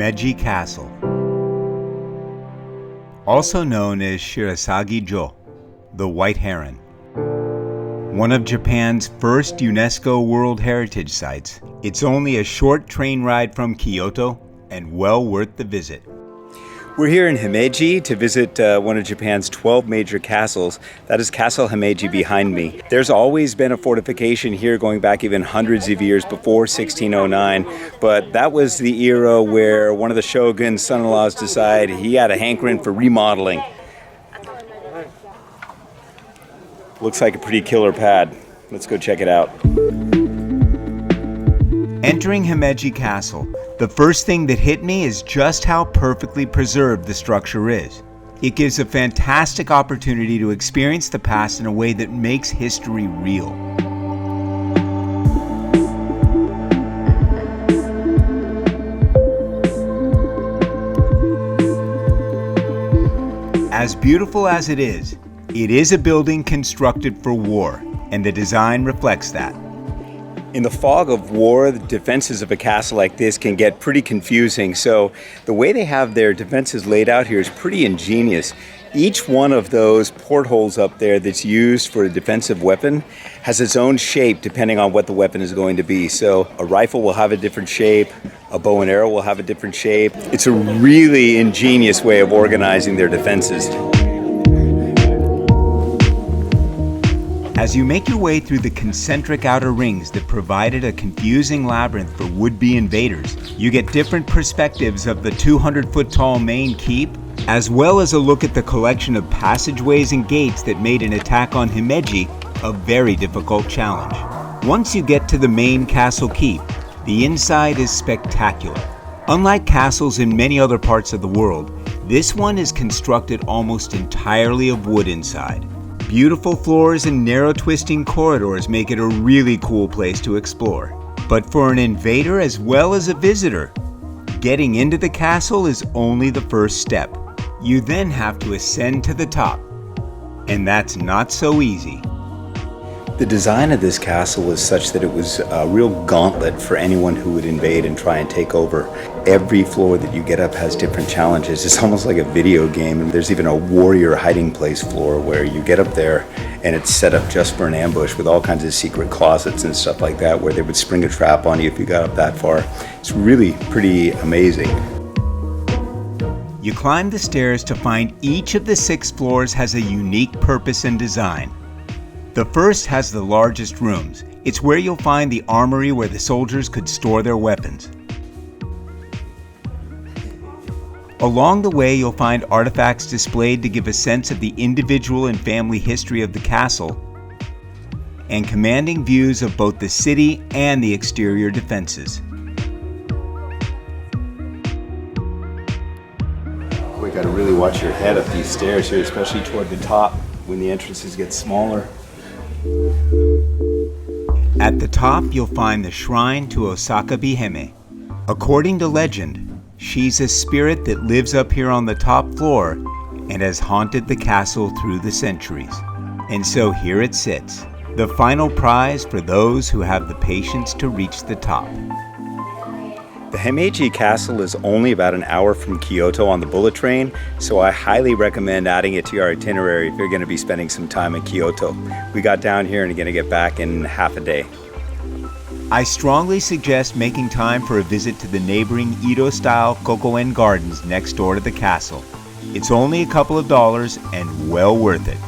Himeji Castle, also known as Shirasagi-jo, the White Heron. One of Japan's first UNESCO World Heritage sites, it's only a short train ride from Kyoto and well worth the visit. We're here in Himeji to visit one of Japan's 12 major castles. That is Castle Himeji behind me. There's always been a fortification here going back even hundreds of years before 1609, but that was the era where one of the shogun's son-in-laws decided he had a hankering for remodeling. Looks like a pretty killer pad. Let's go check it out. Entering Himeji Castle, the first thing that hit me is just how perfectly preserved the structure is. It gives a fantastic opportunity to experience the past in a way that makes history real. As beautiful as it is a building constructed for war, and the design reflects that. In the fog of war, the defenses of a castle like this can get pretty confusing, so the way they have their defenses laid out here is pretty ingenious. Each one of those portholes up there that's used for a defensive weapon has its own shape depending on what the weapon is going to be. So a rifle will have a different shape, a bow and arrow will have a different shape. It's a really ingenious way of organizing their defenses. As you make your way through the concentric outer rings that provided a confusing labyrinth for would-be invaders, you get different perspectives of the 200-foot-tall main keep, as well as a look at the collection of passageways and gates that made an attack on Himeji a very difficult challenge. Once you get to the main castle keep, the inside is spectacular. Unlike castles in many other parts of the world, this one is constructed almost entirely of wood inside. Beautiful floors and narrow twisting corridors make it a really cool place to explore. But for an invader as well as a visitor, getting into the castle is only the first step. You then have to ascend to the top, and that's not so easy. The design of this castle was such that it was a real gauntlet for anyone who would invade and try and take over. Every floor that you get up has different challenges. It's almost like a video game, and there's even a warrior hiding place floor where you get up there and it's set up just for an ambush with all kinds of secret closets and stuff like that where they would spring a trap on you if you got up that far. It's really pretty amazing. You climb the stairs to find each of the 6 floors has a unique purpose and design. The first has the largest rooms. It's where you'll find the armory where the soldiers could store their weapons. Along the way, you'll find artifacts displayed to give a sense of the individual and family history of the castle, and commanding views of both the city and the exterior defenses. We gotta really watch your head up these stairs here, especially toward the top when the entrances get smaller. At the top, you'll find the shrine to Osaka Bihime. According to legend, she's a spirit that lives up here on the top floor and has haunted the castle through the centuries. And so here it sits, the final prize for those who have the patience to reach the top. The Himeji Castle is only about an hour from Kyoto on the bullet train, so I highly recommend adding it to your itinerary if you're going to be spending some time in Kyoto. We got down here and are going to get back in half a day. I strongly suggest making time for a visit to the neighboring Edo-style Koko-en gardens next door to the castle. It's only a couple of dollars and well worth it.